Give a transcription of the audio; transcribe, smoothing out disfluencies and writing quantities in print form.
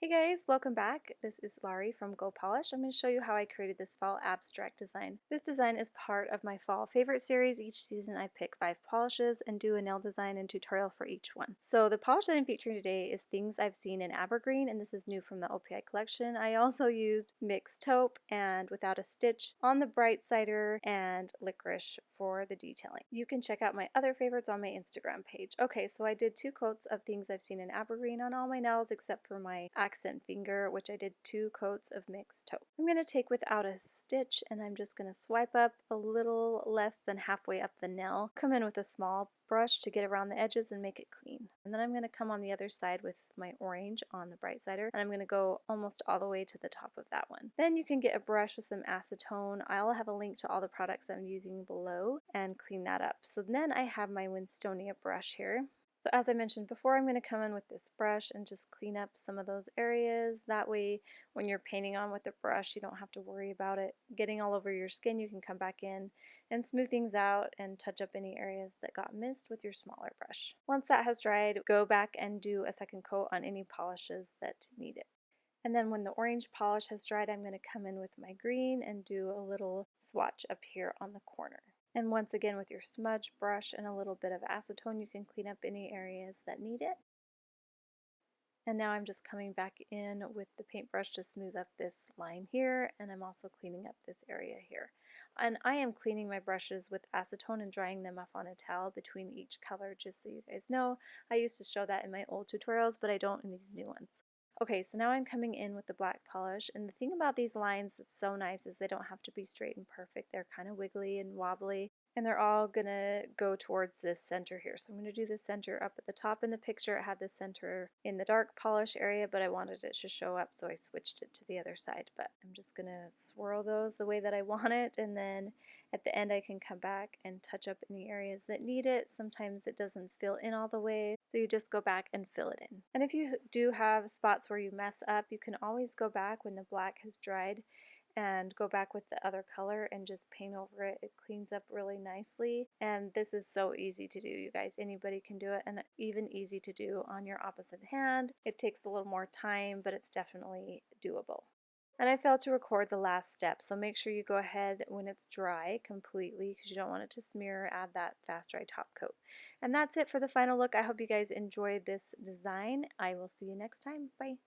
Hey guys, welcome back. This is Laurie from Go Polish. I'm going to show you how I created this fall abstract design. This design is part of my fall favorite series. Each season I pick 5 polishes and do a nail design and tutorial for each one. So the polish that I'm featuring today is things I've seen in Aber-green, and this is new from the OPI collection. I also used Mixtaupe and Without a Stitch on the bright cider and licorice for the detailing. You can check out my other favorites on my Instagram page. Okay, so I did 2 coats of things I've seen in Aber-green on all my nails except for my accent finger, which I did 2 coats of Mixtaupe. I'm going to take Without a Stitch and I'm just going to swipe up a little less than halfway up the nail, come in with a small brush to get around the edges and make it clean. And then I'm going to come on the other side with my orange on the bright cider, and I'm going to go almost all the way to the top of that one. Then you can get a brush with some acetone. I'll have a link to all the products I'm using below and clean that up. So then I have my Winstonia brush here. So as I mentioned before, I'm going to come in with this brush and just clean up some of those areas. That way, when you're painting on with the brush, you don't have to worry about it getting all over your skin. You can come back in and smooth things out and touch up any areas that got missed with your smaller brush. Once that has dried, go back and do a second coat on any polishes that need it. And then when the orange polish has dried, I'm going to come in with my green and do a little swatch up here on the corner. And once again, with your smudge brush and a little bit of acetone, you can clean up any areas that need it. And now I'm just coming back in with the paintbrush to smooth up this line here, and I'm also cleaning up this area here. And I am cleaning my brushes with acetone and drying them off on a towel between each color, just so you guys know. I used to show that in my old tutorials, but I don't in these new ones. Okay, so now I'm coming in with the black polish, and the thing about these lines that's so nice is they don't have to be straight and perfect. They're kind of wiggly and wobbly, and they're all gonna go towards this center here. So I'm gonna do the center up at the top. In the picture it had the center in the dark polish area, but I wanted it to show up, so I switched it to the other side. But I'm just gonna swirl those the way that I want it, and then at the end I can come back and touch up any areas that need it. Sometimes it doesn't fill in all the way, so you just go back and fill it in. And if you do have spots where you mess up, you can always go back when the black has dried and go back with the other color and just paint over it. It cleans up really nicely, and this is so easy to do, you guys. Anybody can do it, and even easy to do on your opposite hand. It takes a little more time, but it's definitely doable. And I failed to record the last step, so make sure you go ahead when it's dry completely, because you don't want it to smear. Add that fast dry top coat. And that's it for the final look. I hope you guys enjoyed this design. I will see you next time. Bye.